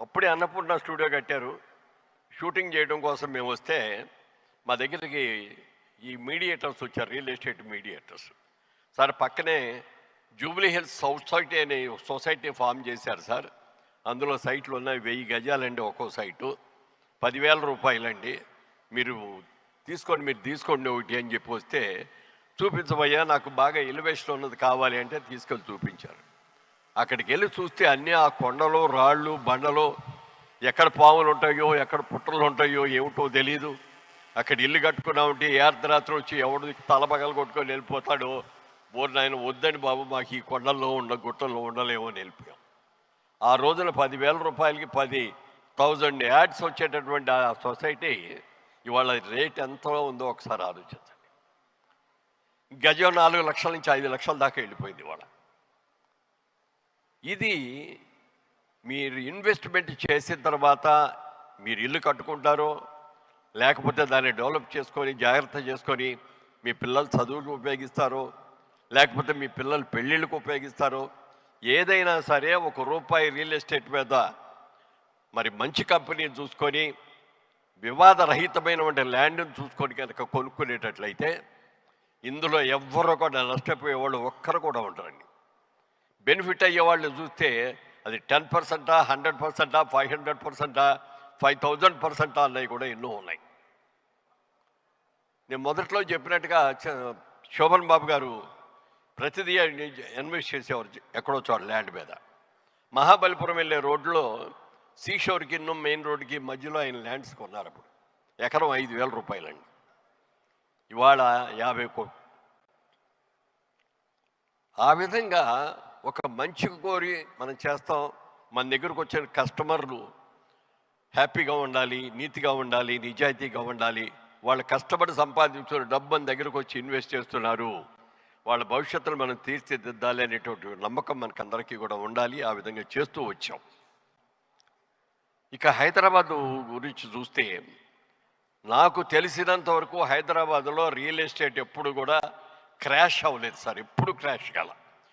అప్పుడే అన్నపూర్ణ స్టూడియో కట్టారు. షూటింగ్ చేయడం కోసం మేము వస్తే మా దగ్గరికి ఈ మీడియేటర్స్ వచ్చారు, రియల్ ఎస్టేట్ మీడియేటర్స్. సార్ పక్కనే జూబ్లీ హిల్స్ సొసైటీ అనే సొసైటీ ఫామ్ చేశారు సార్. అందులో సైట్లు ఉన్నాయి, 1000 గజాలండి ఒక్కో సైటు, 10,000 రూపాయలండి. మీరు తీసుకోండి ఒకటి అని చెప్పి వస్తే, చూపించబోయా నాకు బాగా ఎలివేషన్ ఉన్నది కావాలి అంటే తీసుకెళ్ళి చూపించారు. అక్కడికి వెళ్ళి చూస్తే అన్నీ ఆ కొండలు, రాళ్ళు, బండలు, ఎక్కడ పాములు ఉంటాయో ఎక్కడ పుట్టలు ఉంటాయో ఏమిటో తెలీదు. అక్కడ ఇల్లు కట్టుకున్నామంటే ఏ అర్ధరాత్రి వచ్చి ఎవడు తలబగలు కొట్టుకొని వెళ్ళిపోతాడో, నాయన వద్దని బాబు మాకు ఈ కొండల్లో గుట్టల్లో ఉండలేమో అని వెళ్ళిపోయాం. ఆ రోజున 10,000 రూపాయలకి 10,000 యాడ్స్ వచ్చేటటువంటి ఆ సొసైటీ ఇవాళ రేట్ ఎంత ఉందో ఒకసారి ఆలోచించండి. గజం 4 లక్షల నుంచి 5 లక్షల దాకా వెళ్ళిపోయింది ఇవాళ. ఇది మీరు ఇన్వెస్ట్మెంట్ చేసిన తర్వాత మీరు ఇల్లు కట్టుకుంటారో, లేకపోతే దాన్ని డెవలప్ చేసుకొని జాగ్రత్త చేసుకొని మీ పిల్లల చదువులకు ఉపయోగిస్తారో, లేకపోతే మీ పిల్లల పెళ్ళిళ్ళకు ఉపయోగిస్తారో, ఏదైనా సరే ₹1 రియల్ ఎస్టేట్ మీద మరి మంచి కంపెనీని చూసుకొని వివాదరహితమైనటువంటి ల్యాండ్ని చూసుకొని కనుక కొనుక్కునేటట్లయితే ఇందులో ఎవ్వరూ కూడా నష్టపోయేవాళ్ళు ఒక్కరు కూడా ఉంటారండి. బెనిఫిట్ అయ్యేవాళ్ళు చూస్తే అది 10%, 100%, 500%, 5000% అన్నవి కూడా ఎన్నో ఉన్నాయి. నేను మొదట్లో చెప్పినట్టుగా శోభన్ బాబు గారు ప్రతిదీ ఇన్వెస్ట్ చేసేవారు ఎక్కడో చోట ల్యాండ్ మీద. మహాబలిపురం వెళ్ళే రోడ్లో సీషోర్కి మెయిన్ రోడ్డుకి మధ్యలో ఆయన ల్యాండ్స్ కొన్నారు. అప్పుడు ఎకరం 5,000 రూపాయలండి, ఇవాళ 50 కోట్లు. ఆ విధంగా ఒక మంచి కోరి మనం చేస్తాం. మన దగ్గరకు వచ్చిన కస్టమర్లు హ్యాపీగా ఉండాలి, నీతిగా ఉండాలి, నిజాయితీగా ఉండాలి. వాళ్ళు కష్టపడి సంపాదించిన డబ్బు మన దగ్గరకు వచ్చి ఇన్వెస్ట్ చేస్తున్నారు, వాళ్ళ భవిష్యత్తును మనం తీర్చిదిద్దాలి అనేటువంటి నమ్మకం మనకందరికీ కూడా ఉండాలి. ఆ విధంగా చేస్తూ వచ్చాం. ఇక హైదరాబాద్ గురించి చూస్తే నాకు తెలిసినంత వరకు హైదరాబాద్లో రియల్ ఎస్టేట్ ఎప్పుడు కూడా క్రాష్ అవ్వలేదు సార్, ఎప్పుడు క్రాష్ కాల.